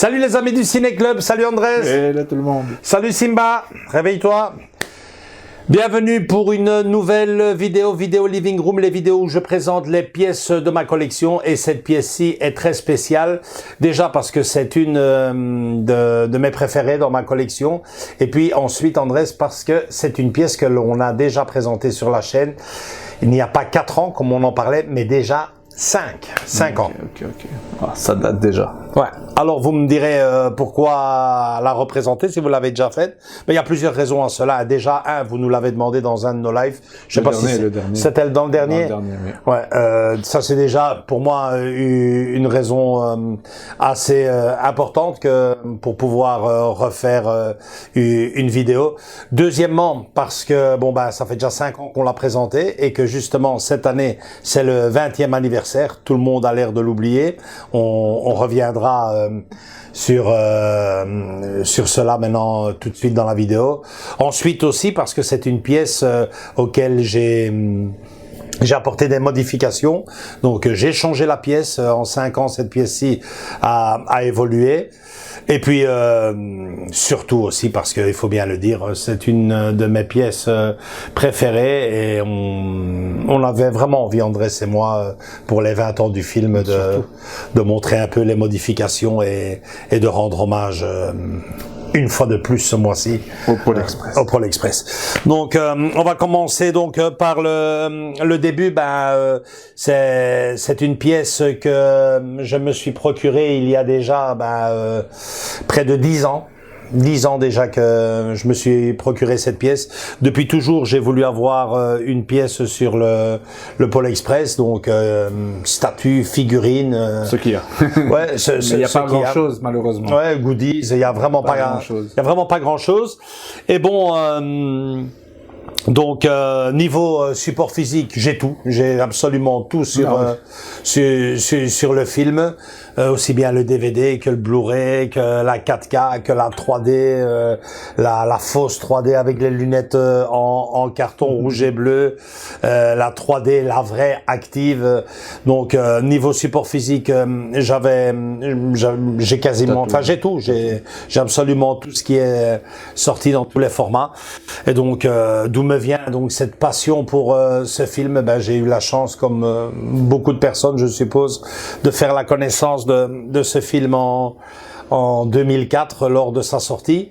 Salut les amis du Ciné Club, salut Andrés. Hello tout le monde. Salut Simba, réveille-toi. Bienvenue pour une nouvelle vidéo Living Room, les vidéos où je présente les pièces de ma collection. Et cette pièce-ci est très spéciale, déjà parce que c'est une de mes préférées dans ma collection. Et puis ensuite, Andrés, parce que c'est une pièce que l'on a déjà présentée sur la chaîne. Il n'y a pas 4 ans, comme on en parlait, mais déjà 5 ans. Ok. Ah, ça date déjà. Ouais. Alors vous me direz pourquoi la représenter si vous l'avez déjà faite. Mais il y a plusieurs raisons à cela. Déjà, vous nous l'avez demandé dans un de nos lives. Je sais pas si c'était dans le dernier. Dans le dernier, oui. Ouais. Ça c'est déjà pour moi une raison assez importante que pour pouvoir refaire une vidéo. Deuxièmement, parce que bon ça fait déjà 5 ans qu'on l'a présenté et que justement cette année c'est le 20e anniversaire. Tout le monde a l'air de l'oublier. On reviendra sur cela maintenant tout de suite dans la vidéo. Ensuite aussi parce que c'est une pièce auquel j'ai apporté des modifications. Donc j'ai changé la pièce. En 5 ans, cette pièce-ci a évolué. Et puis surtout aussi parce qu'il faut bien le dire, c'est une de mes pièces préférées et on avait vraiment envie, Andrés et moi, pour les 20 ans du film, de montrer un peu les modifications et de rendre hommage une fois de plus ce mois-ci au Pôle Express. Au Pôle Express. Donc on va commencer donc par le début. C'est une pièce que je me suis procurée il y a déjà près de 10 ans. 10 ans déjà que je me suis procuré cette pièce. Depuis toujours, j'ai voulu avoir une pièce sur le Pôle Express, donc statue, figurine. Ce qu'il y a. Ouais, mais il n'y a pas grand-chose malheureusement. Ouais, goodies, il y a vraiment pas grand-chose. Il y a vraiment pas grand-chose. Et bon. Donc niveau support physique, j'ai tout, j'ai absolument tout sur le film, aussi bien le DVD que le Blu-ray, que la 4K, que la 3D, la fausse 3D avec les lunettes en carton rouge et bleu, la 3D, la vraie active. Donc niveau support physique, j'ai quasiment, enfin j'ai tout, j'ai absolument tout ce qui est sorti dans tous les formats. Et donc d'où me vient donc cette passion pour ce film. J'ai eu la chance, comme beaucoup de personnes je suppose, de faire la connaissance de ce film en 2004 lors de sa sortie.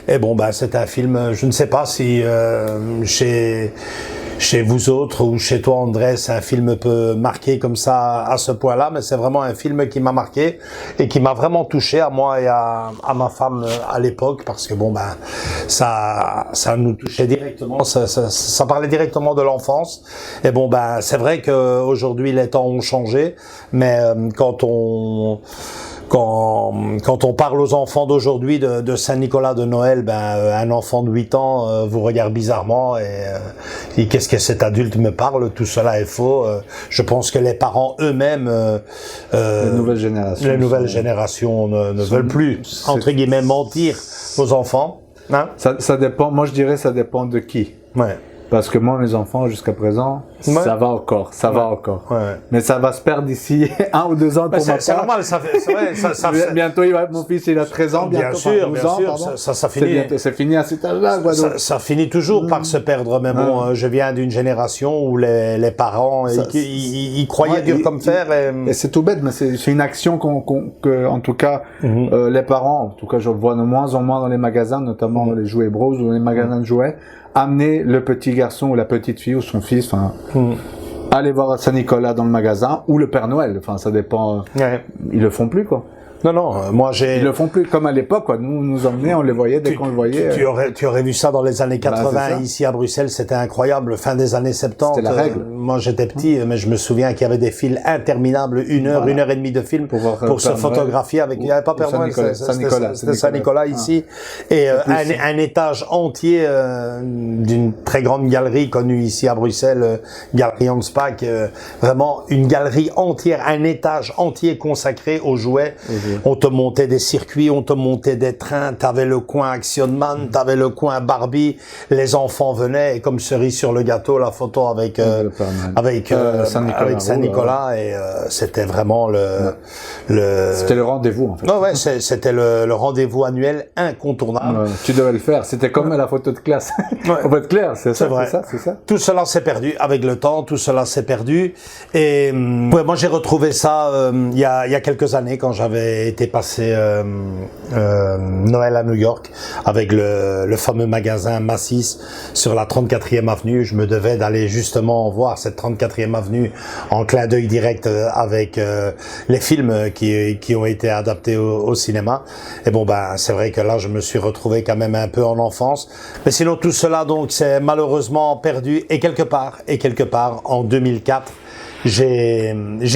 Et bon c'est un film, je ne sais pas si chez vous autres ou chez toi Andrés, un film peut marquer comme ça à ce point-là, mais c'est vraiment un film qui m'a marqué et qui m'a vraiment touché à moi et à ma femme à l'époque, parce que ça nous touchait directement, ça parlait directement de l'enfance. Et c'est vrai qu'aujourd'hui les temps ont changé, mais quand on parle aux enfants d'aujourd'hui de Saint-Nicolas de Noël, un enfant de 8 ans vous regarde bizarrement et qu'est-ce que cet adulte me parle? Tout cela est faux. Je pense que les parents eux-mêmes, les nouvelles générations ne veulent plus, entre guillemets, mentir aux enfants. Hein? Ça dépend, moi je dirais ça dépend de qui. Ouais. Parce que moi, mes enfants, jusqu'à présent, ça va encore, va encore. Ouais. Mais ça va se perdre d'ici 1 ou 2 ans pour ma part. C'est normal, c'est vrai. Bientôt, mon fils, il a 13 ans, bientôt, bien sûr, ça finit. C'est fini à cet âge-là, quoi. Ça finit toujours par se perdre, mais bon, je viens d'une génération où les parents, ils croyaient dur comme fer. Et c'est tout bête, mais c'est une action que, en tout cas, les parents, en tout cas, je le vois de moins en moins dans les magasins, notamment les jouets Bros ou les magasins de jouets, amener le petit garçon ou la petite fille ou son fils, aller voir Saint-Nicolas dans le magasin ou le Père Noël, ça dépend. Ils le font plus, quoi. Non, ils le font plus comme à l'époque, quoi. Nous emmenait, on les voyait dès qu'on le voyait. Tu aurais vu ça dans les années 80 ici à Bruxelles, c'était incroyable. Fin des années 70. C'était la règle. Moi, j'étais petit, mais je me souviens qu'il y avait des files interminables, 1 heure, 1 heure et demie de film pour se photographier avec. Il n'y avait pas Père Noël, c'était Saint-Nicolas ici. Et un étage entier d'une très grande galerie connue ici à Bruxelles, Galerie Hanspach, vraiment une galerie entière, un étage entier consacré aux jouets. On te montait des circuits, on te montait des trains, t'avais le coin Action Man, t'avais le coin Barbie, les enfants venaient, et comme cerise sur le gâteau, la photo avec Saint-Nicolas, et c'était vraiment C'était le rendez-vous, en fait. Ouais, c'était le rendez-vous annuel incontournable. Tu devais le faire, c'était comme la photo de classe. On va être clair, c'est ça. Tout cela s'est perdu avec le temps, tout cela s'est perdu. Et moi j'ai retrouvé ça il y a quelques années quand j'avais été passer Noël à New York avec le fameux magasin Macy's sur la 34e avenue. Je me devais d'aller justement voir cette 34e avenue en clin d'œil direct avec les films qui ont été adaptés au cinéma. Et bon ben c'est vrai que là je me suis retrouvé quand même un peu en enfance. Mais sinon tout cela donc c'est malheureusement perdu et quelque part en 2004 j'ai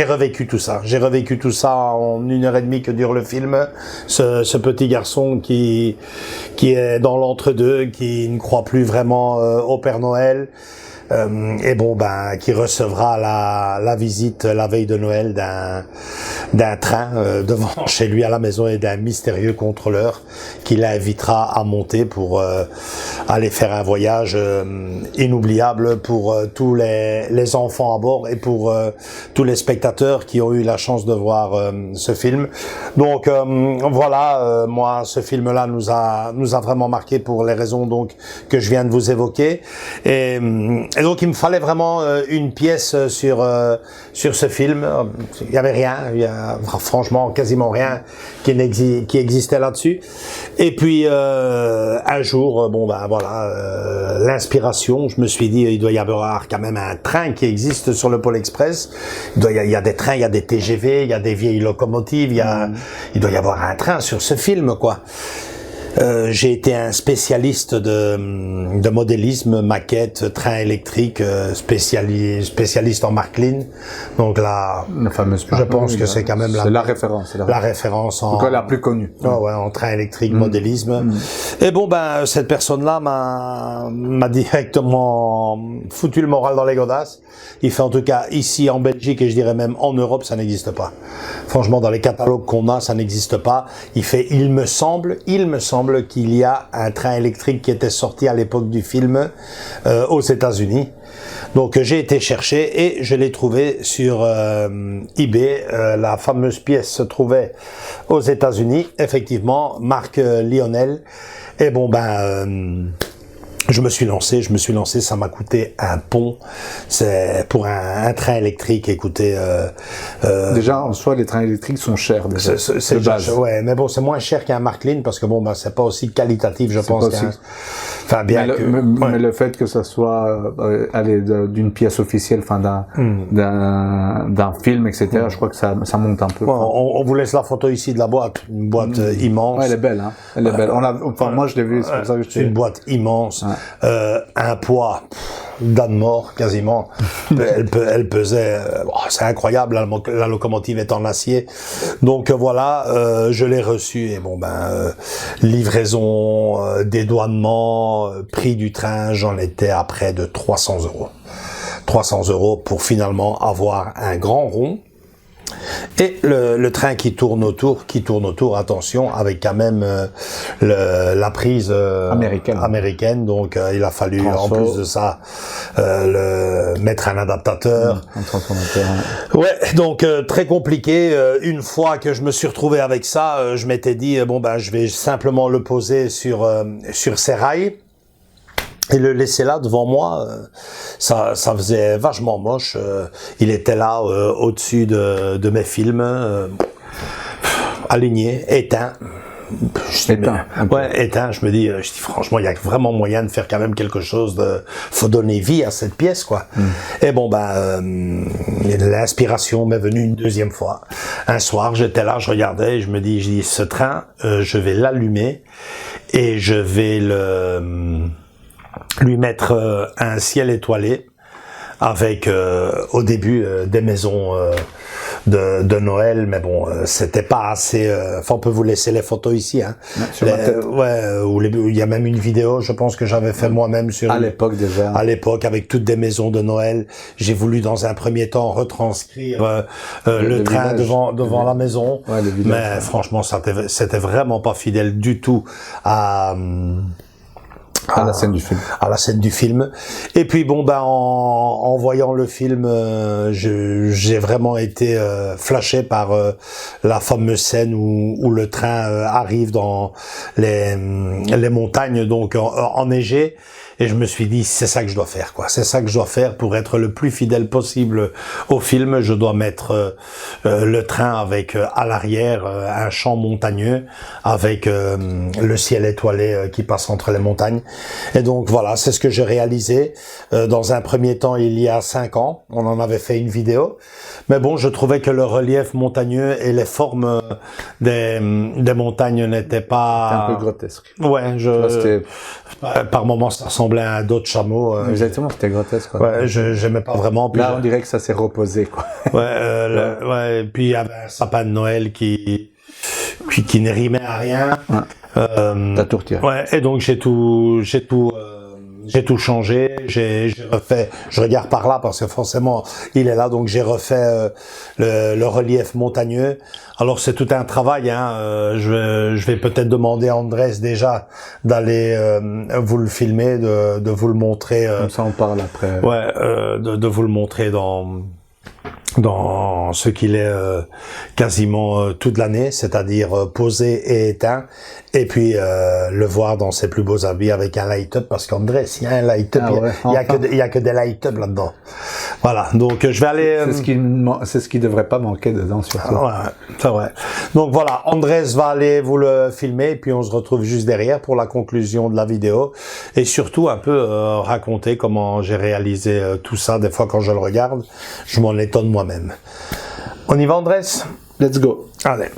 revécu tout ça. J'ai revécu tout ça en 1h30 que dure le film. Ce petit garçon qui est dans l'entre-deux, qui ne croit plus vraiment au Père Noël. Et bon ben qui recevra la visite la veille de Noël d'un train devant chez lui à la maison et d'un mystérieux contrôleur qui l'invitera à monter pour aller faire un voyage inoubliable pour tous les enfants à bord et pour tous les spectateurs qui ont eu la chance de voir ce film. Donc voilà, moi ce film-là nous a vraiment marqué pour les raisons donc que je viens de vous évoquer. Et donc il me fallait vraiment une pièce sur ce film. Il y avait rien, franchement quasiment rien qui existait là-dessus. Et puis un jour, bon ben voilà, l'inspiration. Je me suis dit il doit y avoir quand même un train qui existe sur le Pôle Express. Il y a des trains, il y a des TGV, il y a des vieilles locomotives. Il doit y avoir un train sur ce film quoi. J'ai été un spécialiste de modélisme, maquette, train électrique, spécialiste en Marklin. Donc là, la fameuse je pense que c'est quand même la référence. La référence en la plus connue. En train électrique, modélisme. Et bon ben cette personne-là m'a directement foutu le moral dans les godasses. Il fait en tout cas ici en Belgique et je dirais même en Europe, ça n'existe pas. Franchement, dans les catalogues qu'on a, ça n'existe pas. Il me semble qu'il y a un train électrique qui était sorti à l'époque du film aux États-Unis. Donc j'ai été chercher et je l'ai trouvé sur eBay. La fameuse pièce se trouvait aux États-Unis, effectivement, marque Lionel. Et bon ben je me suis lancé, ça m'a coûté un pont. C'est pour un train électrique, écoutez. Déjà, en soi, les trains électriques sont chers, déjà. C'est de base. Ouais, mais bon, c'est moins cher qu'un Marklin parce que bon, ben, c'est pas aussi qualitatif, je pense. Enfin, bien mais le fait que ça soit, d'une pièce officielle, enfin, d'un film, etc., je crois que ça monte un peu. Ouais, on vous laisse la photo ici de la boîte. Une boîte immense. Ouais, elle est belle, hein. Elle est belle. Moi, je l'ai vu, c'est pour ça que c'est une boîte immense. Un poids d'âne mort quasiment. Elle pesait. C'est incroyable. La locomotive est en acier. Donc voilà, je l'ai reçu et bon ben livraison, dédouanement, prix du train, j'en étais à près de 300 €. 300 € pour finalement avoir un grand rond. Et le train qui tourne autour, attention, avec quand même la prise américaine. Donc il a fallu en plus de ça mettre un adaptateur. Un transformateur. Ouais, donc très compliqué. Une fois que je me suis retrouvé avec ça, je m'étais dit bon ben je vais simplement le poser sur ces rails. Et le laisser là devant moi, ça faisait vachement moche. Il était là au-dessus de mes films, aligné, éteint. Éteint. Je me dis franchement, il y a vraiment moyen de faire quand même quelque chose faut donner vie à cette pièce, quoi. Et bon, l'inspiration m'est venue une deuxième fois. Un soir, j'étais là, je regardais, et je dis, ce train, je vais l'allumer et je vais lui mettre un ciel étoilé avec au début des maisons de Noël, mais bon, c'était pas assez. Enfin, on peut vous laisser les photos ici, hein. Ouais, sur ma tête. Ouais, où il y a même une vidéo, je pense que j'avais fait moi-même sur. À l'époque déjà. À l'époque, avec toutes des maisons de Noël, j'ai voulu dans un premier temps retranscrire le train village. devant la maison, Ouais, le village, mais ouais. franchement, c'était vraiment pas fidèle du tout à la scène du film. À la scène du film. Et puis bon, ben en voyant le film, j'ai vraiment été flashé par la fameuse scène où le train arrive dans les montagnes donc enneigées. Et je me suis dit, c'est ça que je dois faire, quoi. C'est ça que je dois faire pour être le plus fidèle possible au film. Je dois mettre le train avec à l'arrière un champ montagneux avec le ciel étoilé qui passe entre les montagnes. Et donc voilà, c'est ce que j'ai réalisé. Dans un premier temps, il y a 5 ans, on en avait fait une vidéo. Mais bon, je trouvais que le relief montagneux et les formes des montagnes n'étaient pas... C'est un peu grotesque. Ouais, par moments, ça ressemblait à d'autres chameaux. Exactement, c'était grotesque. Quoi. Ouais, j'aimais pas vraiment. Puis là, on dirait que ça s'est reposé, quoi. Ouais, ouais. Puis il y avait un sapin de Noël qui ne rimait à rien. Ouais. T'as tout retiré. Ouais. Et donc j'ai tout changé. J'ai refait. Je regarde par là parce que forcément il est là. Donc j'ai refait le relief montagneux. Alors c'est tout un travail, hein. Je vais peut-être demander à Andrés déjà d'aller vous le filmer, de vous le montrer. Comme ça on parle après. Ouais, de vous le montrer dans ce qu'il est quasiment toute l'année, c'est-à-dire posé et éteint, et puis le voir dans ses plus beaux habits avec un light-up, parce qu'Andrés, il y a un light-up, il y a que des light-up là-dedans. Voilà, donc je vais aller... C'est ce qui devrait pas manquer dedans, surtout. Ouais, c'est vrai. Donc voilà, Andrés va aller vous le filmer, et puis on se retrouve juste derrière pour la conclusion de la vidéo, et surtout un peu raconter comment j'ai réalisé tout ça. Des fois quand je le regarde, je m'en étonne moi-même. On y va, Andrés? Let's go. Allez.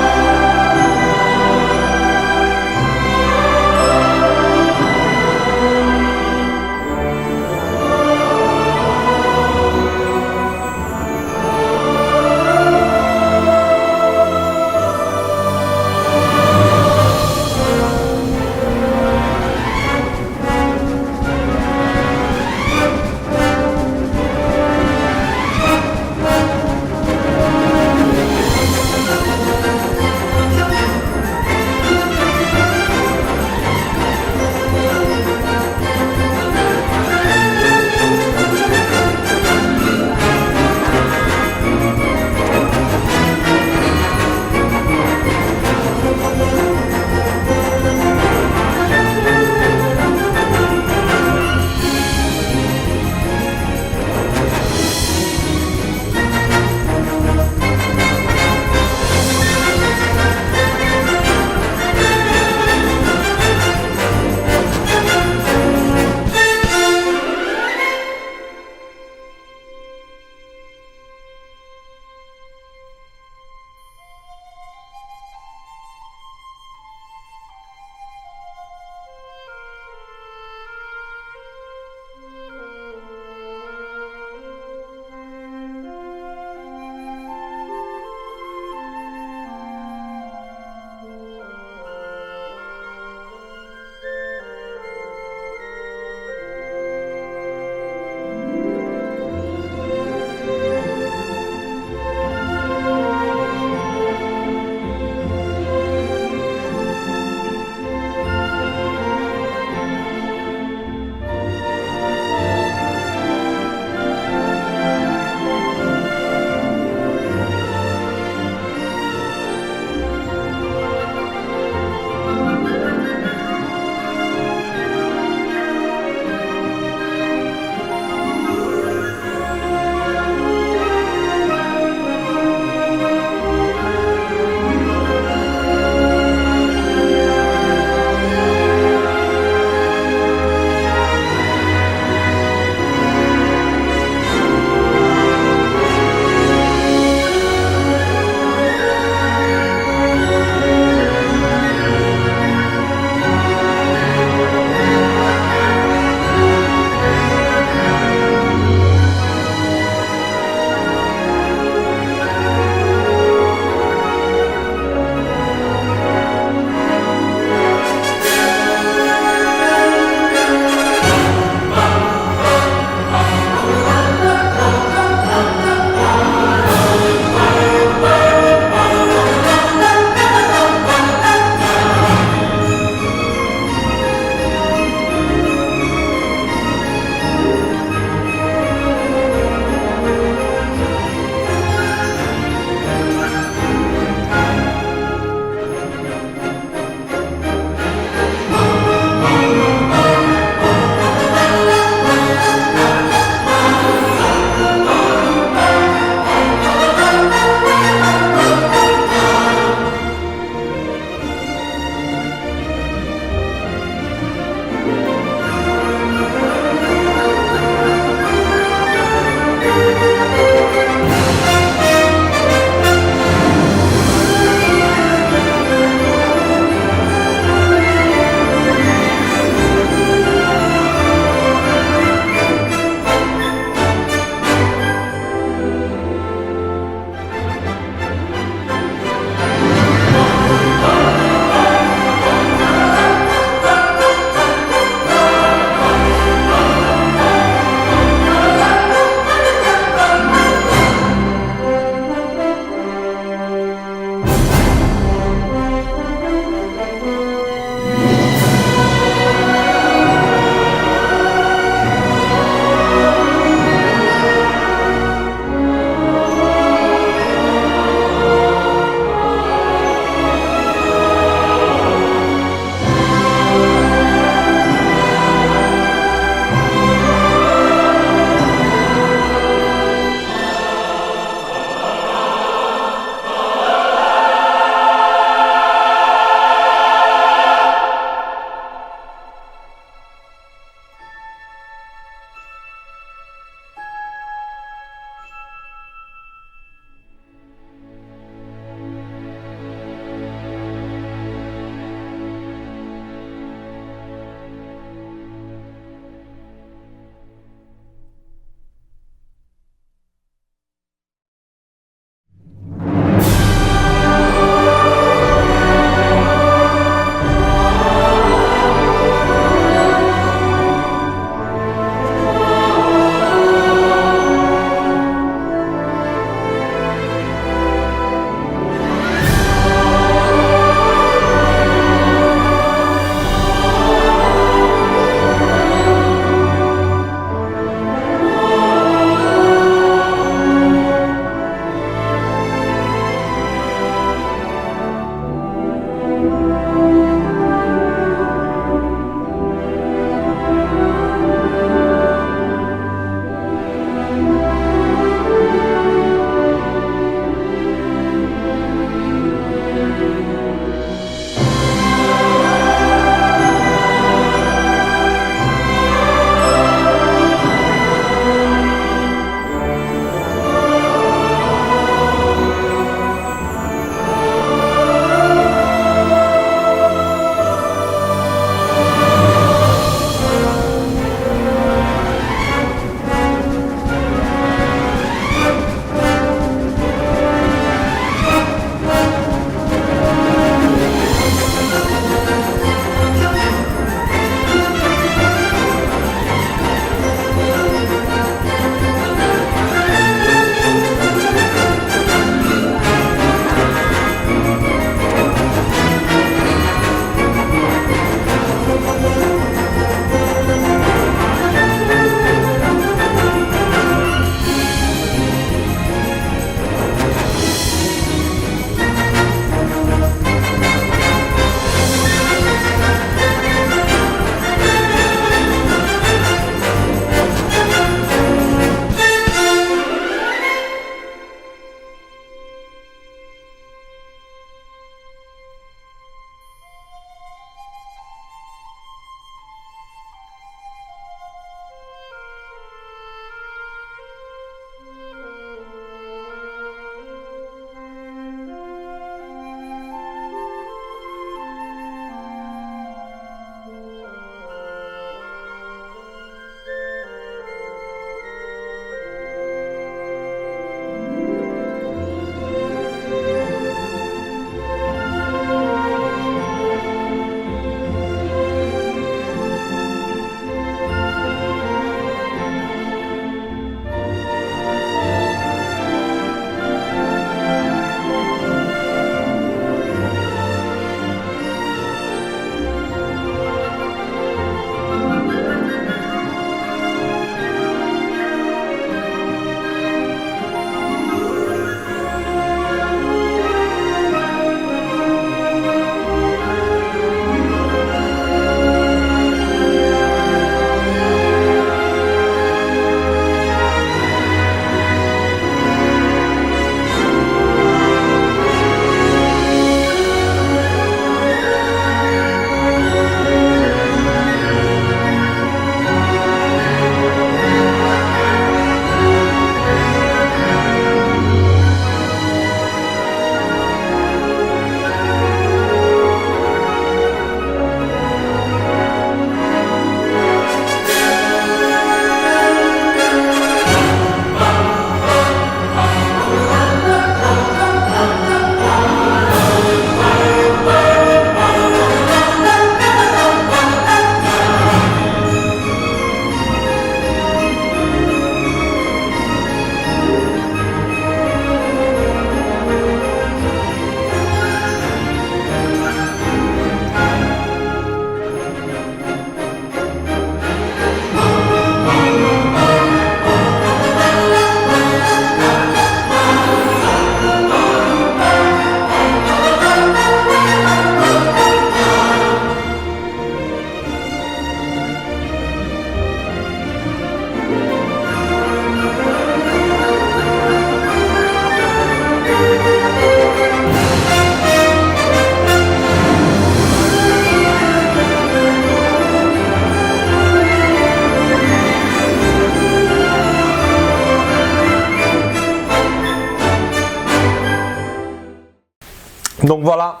Donc voilà,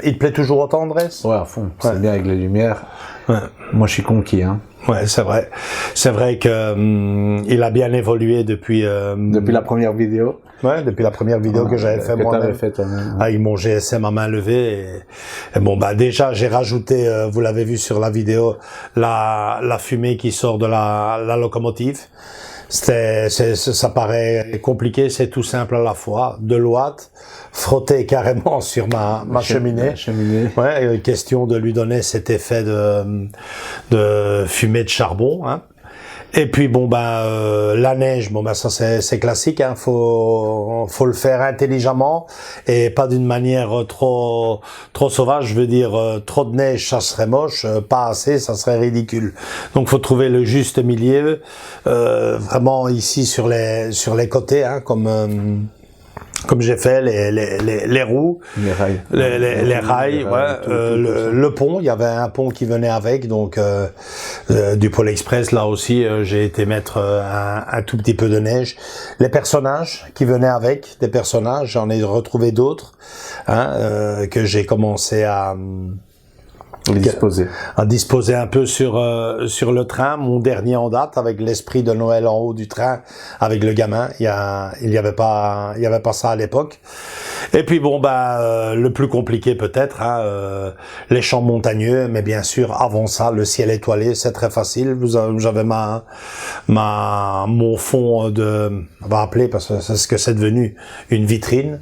il te plaît toujours autant, Andrés? Ouais, à fond. C'est Ouais. bien avec les lumières. Ouais. Moi, je suis conquis, hein. Ouais, c'est vrai. C'est vrai que il a bien évolué depuis. Depuis la première vidéo. Ouais, depuis la première vidéo que j'avais fait moi-même. t'avais fait toi-même. Avec mon GSM à main levée. Et bon, bah déjà, j'ai rajouté, vous l'avez vu sur la vidéo, la fumée qui sort de la locomotive. Ça paraît compliqué, c'est tout simple à la fois. De l'ouate, frotter carrément sur ma cheminée. La cheminée. Ouais, question de lui donner cet effet de fumée de charbon, hein. Et puis bon la neige, bon ça c'est classique, hein, faut le faire intelligemment et pas d'une manière trop sauvage. Je veux dire, trop de neige ça serait moche, pas assez ça serait ridicule. Donc faut trouver le juste milieu, vraiment ici sur les côtés, hein, comme j'ai fait les roues, Les rails. les rails, ouais, tout, le pont, il y avait un pont qui venait avec, donc du Pôle Express, là aussi, j'ai été mettre un tout petit peu de neige. Les personnages qui venaient avec, des personnages, j'en ai retrouvé d'autres, hein, que j'ai commencé à disposer un peu sur le train. Mon dernier en date, avec l'esprit de Noël en haut du train, avec le gamin. Il y avait pas ça à l'époque. Et puis bon, le plus compliqué peut-être, hein, les champs montagneux, mais bien sûr avant ça, le ciel étoilé, c'est très facile. J'avais mon fond on va appeler parce que c'est ce que c'est devenu, une vitrine.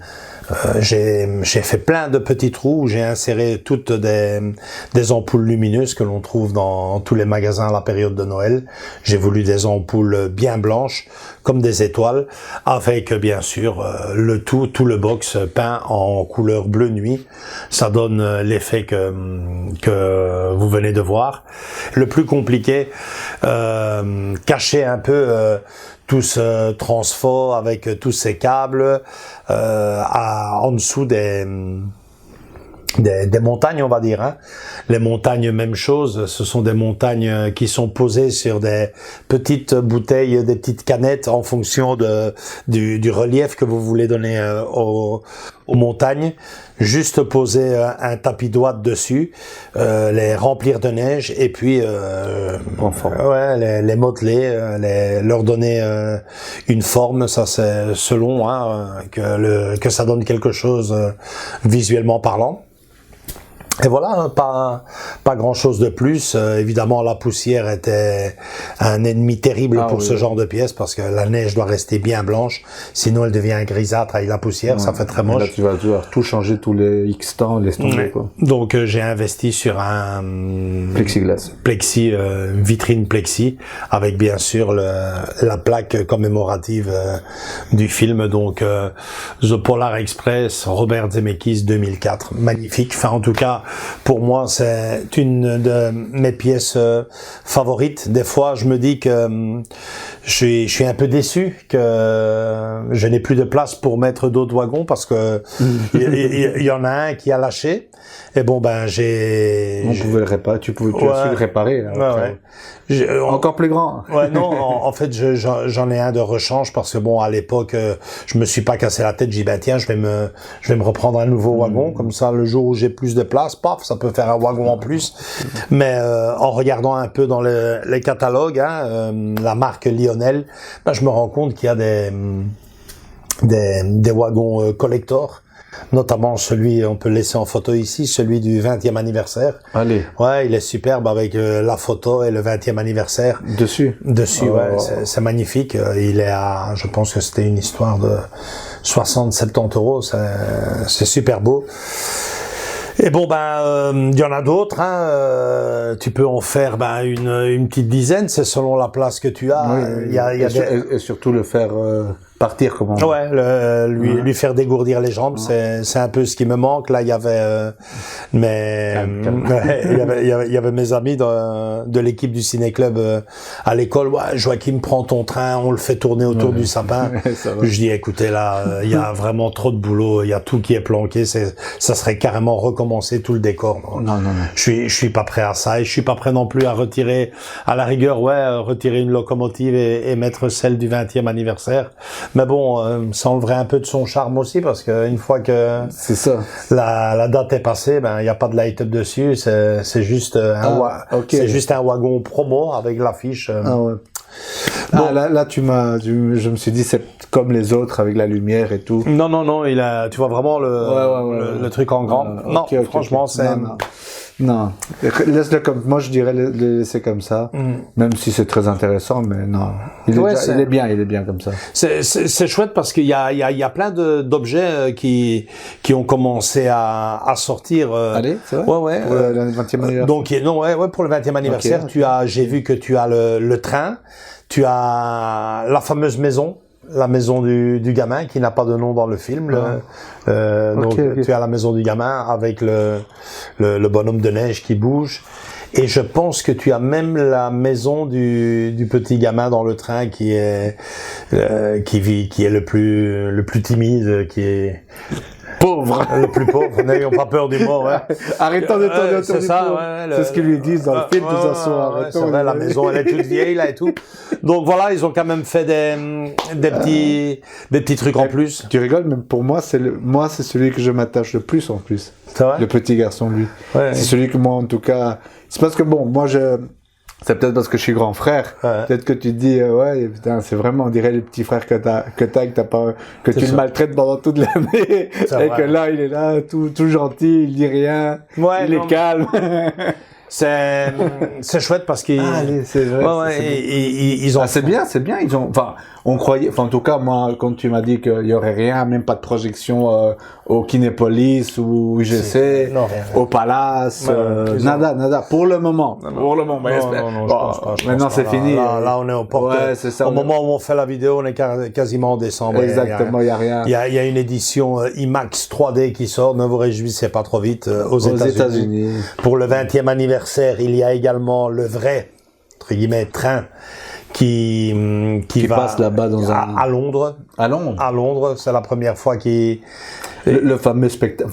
J'ai fait plein de petits trous où j'ai inséré toutes des ampoules lumineuses que l'on trouve dans tous les magasins à la période de Noël. J'ai voulu des ampoules bien blanches, comme des étoiles, avec bien sûr tout le box peint en couleur bleu nuit. Ça donne l'effet que vous venez de voir. Le plus compliqué, cacher un peu tout ce transfo avec tous ces câbles en dessous des montagnes, on va dire, hein. Les montagnes, même chose, ce sont des montagnes qui sont posées sur des petites bouteilles, des petites canettes en fonction du relief que vous voulez donner aux montagnes. Juste poser un tapis d'ouate dessus, les remplir de neige et puis les modeler, leur donner une forme. Ça c'est selon, hein, que ça donne quelque chose visuellement parlant. Et voilà, pas grand chose de plus. Évidemment, la poussière était un ennemi terrible pour ce genre de pièces parce que la neige doit rester bien blanche, sinon elle devient grisâtre avec la poussière, ça fait très moche. Là, tu vas devoir tout changer tous les X temps, laisse tomber, quoi. Donc, j'ai investi sur un plexiglas. Vitrine plexi, avec bien sûr la plaque commémorative du film. Donc, The Polar Express, Robert Zemeckis, 2004. Magnifique. Enfin, en tout cas, pour moi, c'est une de mes pièces favorites. Des fois, je me dis que je suis un peu déçu que je n'ai plus de place pour mettre d'autres wagons parce que il y en a un qui a lâché. Et bon, on pouvait le réparer. Tu as su le réparer. Là, encore plus grand. Ouais, non, en fait, j'en ai un de rechange parce que bon, à l'époque, je me suis pas cassé la tête. J'ai dit, tiens, je vais me reprendre un nouveau wagon. Comme ça, le jour où j'ai plus de place, paf, ça peut faire un wagon en plus. Mais, en regardant un peu dans les catalogues, hein, la marque Lionel, je me rends compte qu'il y a des wagons collector. Notamment celui, on peut le laisser en photo ici, celui du 20e anniversaire. Allez. Ouais, il est superbe avec la photo et le 20e anniversaire. Dessus, ouais, c'est magnifique. Il est je pense que c'était une histoire de 60-70 euros. C'est super beau. Et bon, il y en a d'autres, hein. Tu peux en faire, une petite dizaine, c'est selon la place que tu as. Oui, et surtout le faire partir, comment. Ouais, lui faire dégourdir les jambes, c'est un peu ce qui me manque. Là, il y avait il y avait mes amis de l'équipe du ciné-club à l'école. Ouais, Joachim, prends ton train, on le fait tourner autour du sapin. Je dis, écoutez, là, il y a vraiment trop de boulot, il y a tout qui est planqué, ça serait carrément recommencer tout le décor. Non. Je suis pas prêt à ça et je suis pas prêt non plus à retirer, à la rigueur, retirer une locomotive et mettre celle du 20e anniversaire. Mais bon, ça enleverait un peu de son charme aussi parce que une fois que c'est ça. La date est passée, ben il y a pas de light-up dessus, c'est juste c'est juste un wagon promo avec l'affiche. Ah ouais. Bon. Ah, là je me suis dit c'est comme les autres avec la lumière et tout. Non, tu vois vraiment le truc en grand. Non, franchement, c'est... Non, laisse-le comme... Moi, je dirais le laisser comme ça, même si c'est très intéressant, mais non. Il est bien comme ça. C'est chouette parce qu'il y a plein d'objets qui ont commencé à sortir. Allez, c'est vrai? Ouais. Pour le 20e anniversaire. Donc, pour le 20e anniversaire, j'ai vu que tu as le train, tu as la fameuse maison. La maison du gamin qui n'a pas de nom dans le film. Donc tu as la maison du gamin avec le bonhomme de neige qui bouge. Et je pense que tu as même la maison du petit gamin dans le train qui est le plus timide, qui est pauvre. Le plus pauvre. N'ayons pas peur du mort. Ouais. Arrêtons de tourner autour du pot. C'est ce qu'ils lui disent dans le film de toute façon. C'est vrai, la maison elle est toute vieille là et tout. Donc voilà, ils ont quand même fait des petits trucs en plus. Tu rigoles, mais pour moi c'est celui que je m'attache le plus en plus. C'est vrai? Le petit garçon lui. Ouais. C'est celui que moi en tout cas. C'est parce que bon, moi c'est peut-être parce que je suis grand frère. Ouais. Peut-être que tu te dis, ouais, putain, c'est vraiment, on dirait les petits frères que t'as pas, que tu le maltraites pendant toute l'année. Et que là, il est là, tout gentil, il dit rien. Ouais, il est calme. C'est chouette parce qu'ils c'est vrai, ils ont c'est bien ils ont on croyait en tout cas moi quand tu m'as dit qu'il y aurait rien, même pas de projection au Kinépolis ou UGC, au Palace, nada pour le moment. Maintenant c'est fini. Là on est aux portes. Ouais, c'est ça. Au moment où on fait la vidéo, on est quasiment en décembre. Exactement, il y a rien. Il y a une édition IMAX 3D qui sort, ne vous réjouissez pas trop vite, aux États-Unis. Pour le 20e anniversaire, il y a également le vrai, entre guillemets, train qui va passe là-bas à Londres. À Londres. À Londres, c'est la première fois le fameux spectacle,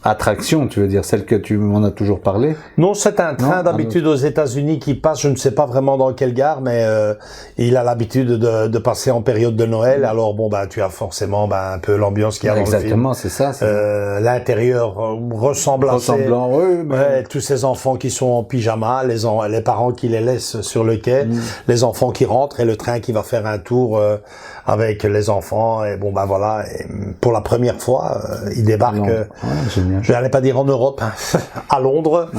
attraction, tu veux dire, celle que tu m'en as toujours parlé? Non, c'est un train d'habitude aux États-Unis qui passe, je ne sais pas vraiment dans quelle gare, mais il a l'habitude de passer en période de Noël. Alors bon, tu as forcément un peu l'ambiance qu'il y a dans le film. Exactement, c'est ça. L'intérieur ressemble oui. Ouais, tous ces enfants qui sont en pyjama, les parents qui les laissent sur le quai, les enfants qui rentrent et le train qui va faire un tour avec les enfants. Et bon, voilà. Et pour la première fois, il débarque, je n'allais pas dire en Europe, à Londres,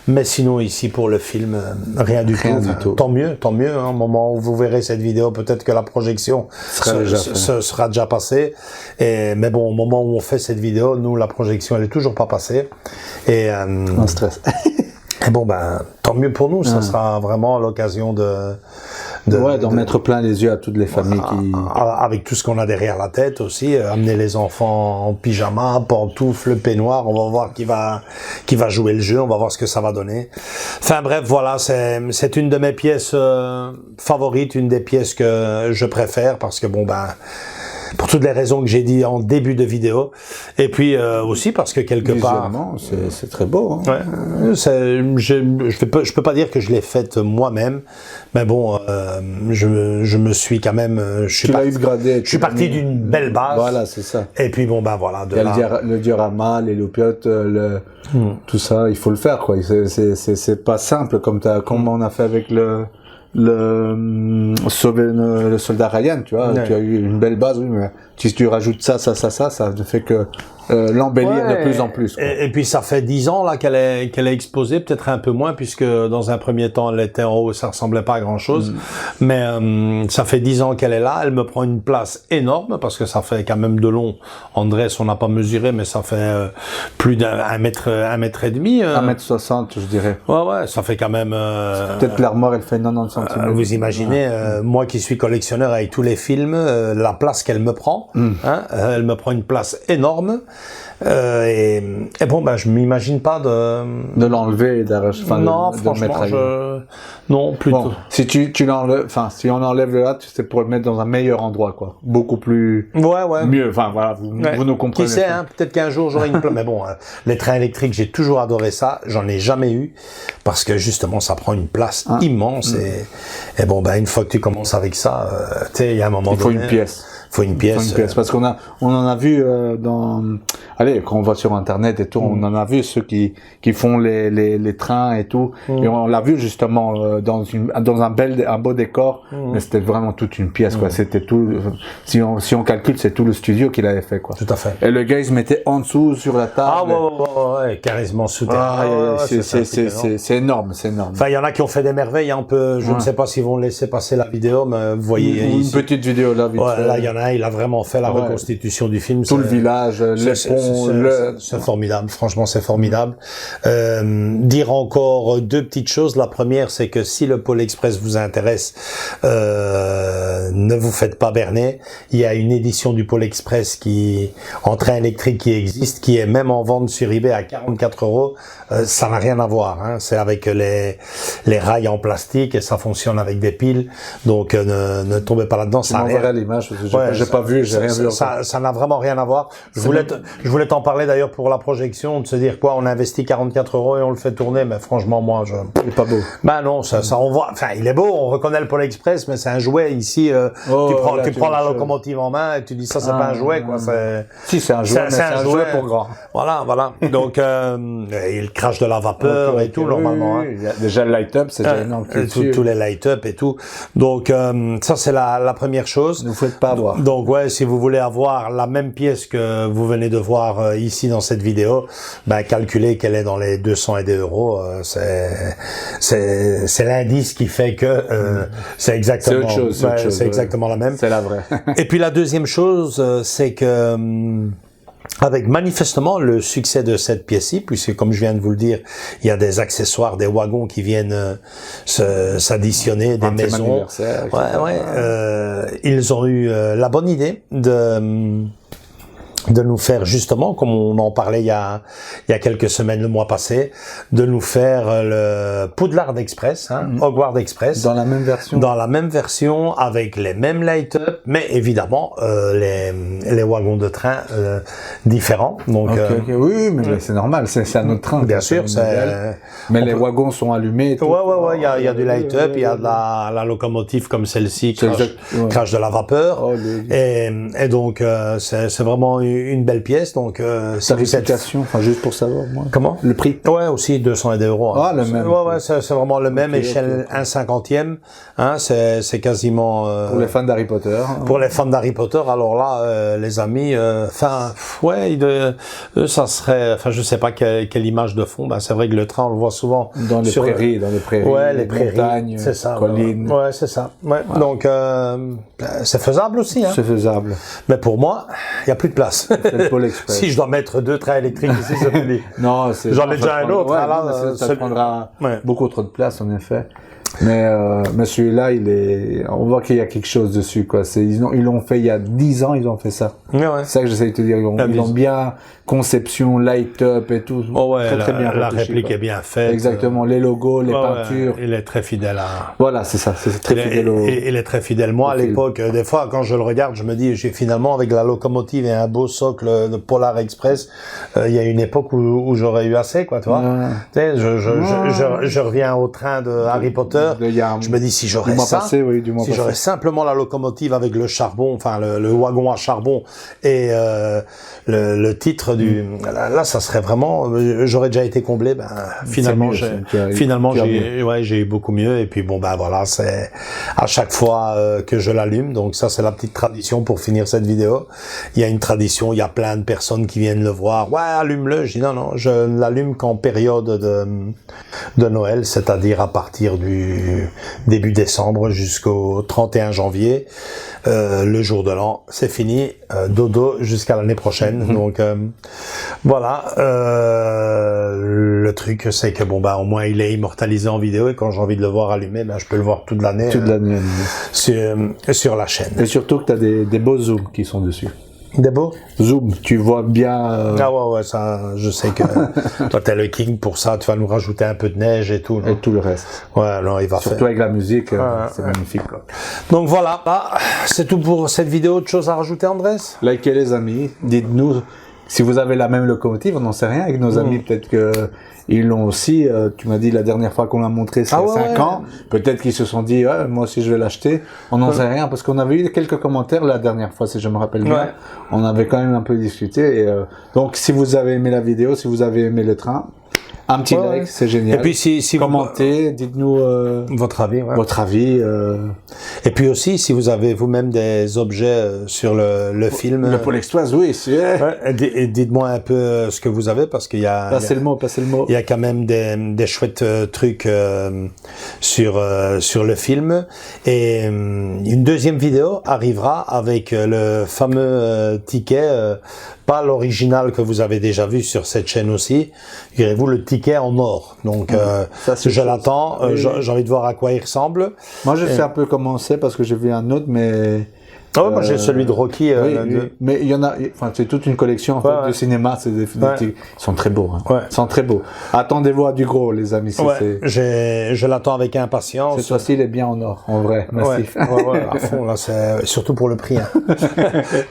mais sinon ici pour le film, rien du tout. Tant mieux, au moment où vous verrez cette vidéo, peut-être que la projection sera déjà passée. Mais bon, au moment où on fait cette vidéo, nous, la projection, elle est toujours pas passée. Et on stresse. Et bon, tant mieux pour nous, ça sera vraiment l'occasion d'en mettre plein les yeux à toutes les familles avec tout ce qu'on a derrière la tête aussi, amener les enfants en pyjama, pantoufles, peignoir, on va voir qui va jouer le jeu, on va voir ce que ça va donner. Enfin bref, voilà, c'est une de mes pièces favorites, une des pièces que je préfère parce que pour toutes les raisons que j'ai dit en début de vidéo, et puis aussi parce que quelque part, c'est très beau. Hein. Ouais, je peux pas dire que je l'ai faite moi-même, mais bon, je me suis quand même, je suis parti d'une belle base. Voilà, c'est ça. Et puis voilà. Il y a le diorama, les loupiottes, tout ça, il faut le faire quoi. C'est pas simple comme on a fait avec le soldat Ryan, tu vois, tu as eu une belle base, oui, mais si tu rajoutes ça ne fait que l'embellir de plus en plus. Et puis ça fait 10 ans là qu'elle est exposée, peut-être un peu moins puisque dans un premier temps elle était en haut, ça ressemblait pas à grand chose. Mais ça fait 10 ans qu'elle est là, elle me prend une place énorme parce que ça fait quand même de long. Andrés, on n'a pas mesuré, mais ça fait plus d'un mètre et demi. 1m60, je dirais. Ouais, ça fait quand même. Peut-être l'armoire elle fait 90 cm. Vous imaginez, moi qui suis collectionneur avec tous les films, la place qu'elle me prend, elle me prend une place énorme. Et bon, je m'imagine pas de l'enlever et d'arracher. Non, franchement, non, plutôt. Bon, si tu l'enlèves, si on enlève le là, c'est pour le mettre dans un meilleur endroit, quoi. Beaucoup plus. Ouais. Mieux. Voilà, vous nous comprenez. Qui sait, peut-être qu'un jour j'aurai une place. Mais bon, les trains électriques, j'ai toujours adoré ça. J'en ai jamais eu parce que justement, ça prend une place immense et bon, une fois que tu commences avec ça, tu sais, il y a un moment donné. Il faut une pièce. faut une pièce. Parce on en a vu allez, quand on va sur internet et tout, on en a vu ceux qui font les trains et tout, et on l'a vu justement dans un beau décor, mais c'était vraiment toute une pièce, quoi. C'était tout. Si on calcule, c'est tout le studio qu'il avait fait, quoi. Tout à fait. Et le gars, il se mettait en dessous sur la table. Ah ouais, carrément souterrain. C'est énorme, c'est énorme. Enfin, il y en a qui ont fait des merveilles. Je ne sais pas s'ils vont laisser passer la vidéo, mais vous voyez une ici. petite vidéo là. Vite là, il y en a un, il a vraiment fait la reconstitution du film. Tout le village, les ponts, c'est formidable. Franchement, c'est formidable. Dire encore deux petites choses. La première, c'est que si le Pôle Express vous intéresse, ne vous faites pas berner. Il y a une édition du Pôle Express en train électrique qui existe, qui est même en vente sur eBay à 44 €. Ça n'a rien à voir, hein. C'est avec les rails en plastique et ça fonctionne avec des piles. Donc ne tombez pas là-dedans. Ça m'enverrai l'image. J'ai pas vu, j'ai rien vu. Ça n'a vraiment rien à voir. Je voulais t'en parler d'ailleurs pour la projection, de se dire quoi, on investit 44 € et on le fait tourner, mais franchement il est pas beau. Ben non, ça on voit. Enfin, il est beau, on reconnaît le Pôle Express, mais c'est un jouet ici. Tu prends la locomotive en main et tu dis ça, c'est pas un jouet, quoi. Si, c'est un jouet, mais c'est un jouet pour grand. Voilà. Donc il crache de la vapeur et tout normalement. Oui. Il y a déjà le light-up, c'est déjà énorme. Tous les light-up et tout. Donc ça c'est la première chose. Ne vous faites pas avoir. Donc ouais, si vous voulez avoir la même pièce que vous venez de voir ici dans cette vidéo, ben calculez qu'elle est dans les 200 et des euros. C'est l'indice qui fait que c'est exactement. C'est autre chose. C'est exactement la même. C'est la vraie. Et puis la deuxième chose, c'est que avec manifestement le succès de cette pièce-ci, puisque comme je viens de vous le dire, il y a des accessoires, des wagons qui viennent s'additionner, des maisons. Ils ont eu la bonne idée de nous faire justement, comme on en parlait il y a quelques semaines, le mois passé, de nous faire le Poudlard Express, Hogwarts Express. Dans la même version. Dans la même version, avec les mêmes light-up, mais évidemment, les wagons de train différents. Donc, oui, mais c'est normal, c'est un autre train. Bien sûr, mais les wagons sont allumés. Tout. Ouais, il y a du light-up, il y a de la locomotive comme celle-ci, crache de la vapeur. Et donc, c'est vraiment une belle pièce, donc tarification, enfin juste pour savoir moi. Comment? Le prix? Ouais, aussi 200 et des euros. Ah, le même. Ouais, c'est vraiment le même, échelle 1/50e, hein, c'est quasiment pour les fans d'Harry Potter. Pour les fans d'Harry Potter, alors là les amis, ça serait, je sais pas quelle image de fond, c'est vrai que le train on le voit souvent dans les prairies, ouais, les prairies, montagnes, c'est ça, collines. Ouais, c'est ça. Ouais. Voilà. Donc c'est faisable aussi, hein. C'est faisable. Mais pour moi, il y a plus de place. C'est le Pôle Express. Si je dois mettre 2 trains électriques ici, ça me dit. Non, j'en ai déjà un autre. Ça prendra beaucoup trop de place, en effet. Mais celui-là, on voit qu'il y a quelque chose dessus, quoi. Ils l'ont fait il y a 10 ans, ils ont fait ça. Ouais. C'est ça que j'essaie de te dire. Ils ont bien conception, light-up et tout. Très bien la réplique est bien faite. Exactement. Les logos, les peintures. Il est très fidèle à... Voilà, c'est ça. C'est très fidèle il est très fidèle. Moi, à l'époque, des fois, quand je le regarde, je me dis, finalement, avec la locomotive et un beau socle de Polar Express, il y a une époque où j'aurais eu assez, quoi, tu vois. Tu sais, je reviens au train de Harry Potter. Je me dis, si j'aurais j'aurais simplement la locomotive avec le charbon, enfin le wagon à charbon et le titre là ça serait vraiment, j'aurais déjà été comblé. Finalement j'ai eu beaucoup mieux. Et puis voilà, c'est à chaque fois que je l'allume, donc ça c'est la petite tradition pour finir cette vidéo. Il y a une tradition, il y a plein de personnes qui viennent le voir, ouais, allume-le. Je dis non, je ne l'allume qu'en période de Noël, c'est-à-dire à partir du début décembre jusqu'au 31 janvier, le jour de l'an, c'est fini, dodo jusqu'à l'année prochaine. Donc voilà, le truc c'est que au moins il est immortalisé en vidéo, et quand j'ai envie de le voir allumé, je peux le voir toute l'année sur la chaîne. Et surtout que tu as des beaux zooms qui sont dessus. Des beaux zoom, tu vois bien. Ah ouais, ça, je sais que toi t'es le king pour ça. Tu vas nous rajouter un peu de neige et tout. Et tout le reste. Ouais, non, il va surtout avec la musique, c'est magnifique, quoi. Donc voilà, c'est tout pour cette vidéo. Autre chose à rajouter, Andrés? Likez les amis, dites-nous si vous avez la même locomotive, on n'en sait rien. Avec nos amis, peut-être que ils l'ont aussi. Tu m'as dit la dernière fois qu'on l'a montré, c'est 5 ans. Peut-être qu'ils se sont dit, ouais, moi aussi je vais l'acheter. On n'en sait rien parce qu'on avait eu quelques commentaires la dernière fois, si je me rappelle bien. On avait quand même un peu discuté. Et, donc, si vous avez aimé la vidéo, si vous avez aimé le train, un petit like, c'est génial. Et puis si commentez, dites-nous votre avis. Votre avis. Et puis aussi, si vous avez vous-même des objets sur le film. Le Pôle Extoise, oui. Dites-moi un peu ce que vous avez parce qu'il y a. Passez le mot. Il y a quand même des chouettes trucs sur le film. Et une deuxième vidéo arrivera avec le fameux ticket. Pas l'original que vous avez déjà vu sur cette chaîne aussi. Figurez-vous le ticket en or. Donc je l'attends. J'ai envie de voir à quoi il ressemble. Moi je sais un peu comment c'est parce que j'ai vu un autre, mais moi j'ai celui de Rocky. Mais il y en a. Enfin c'est toute une collection en fait de cinéma. C'est ils sont très beaux. Hein. Ils sont très beaux. Attendez-vous à du gros les amis. Je l'attends avec impatience. Cette fois-ci il est bien en or, en vrai, massif. À fond là, c'est surtout pour le prix. Hein.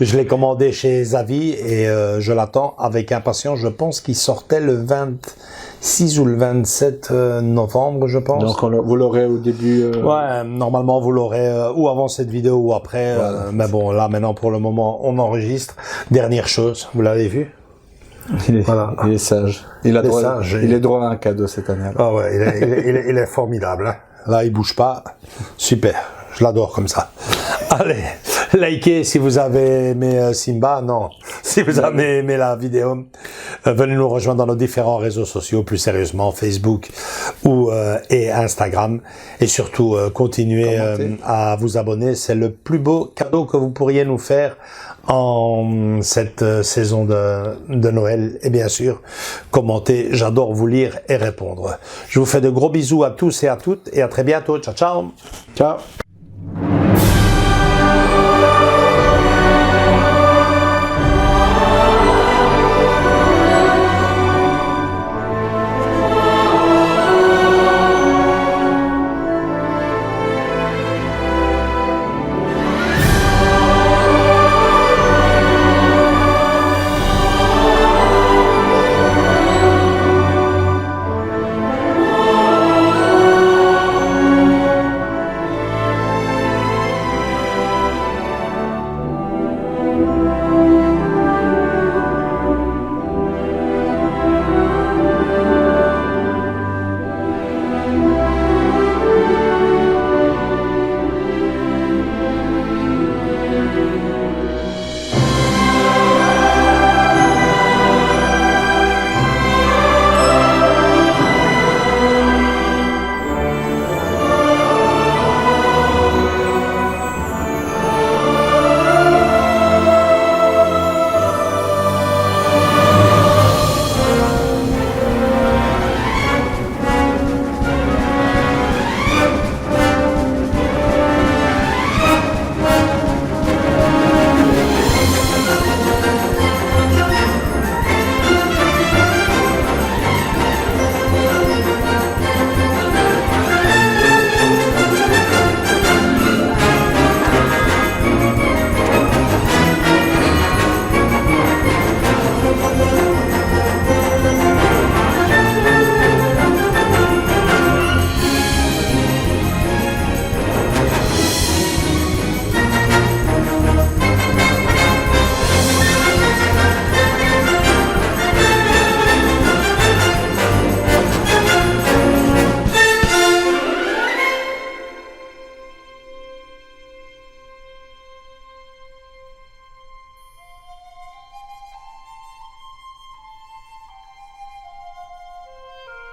Je l'ai commandé chez Zavi et je l'attends avec impatience. Je pense qu'il sortait le 26 ou le 27 novembre, je pense. Donc vous l'aurez au début. Ouais, normalement vous l'aurez ou avant cette vidéo ou après. Mais bon, là maintenant pour le moment on enregistre. Dernière chose, vous l'avez vu? Il est sage. Il est droit à un cadeau cette année. Alors. Ah ouais, il est formidable. Hein. Là, il bouge pas. Super. Je l'adore comme ça. Allez, likez si vous avez aimé Simba. Non, si vous avez aimé la vidéo, venez nous rejoindre dans nos différents réseaux sociaux, plus sérieusement Facebook et Instagram. Et surtout, continuez à vous abonner. C'est le plus beau cadeau que vous pourriez nous faire en cette saison de Noël. Et bien sûr, commentez. J'adore vous lire et répondre. Je vous fais de gros bisous à tous et à toutes et à très bientôt. Ciao, ciao. Ciao.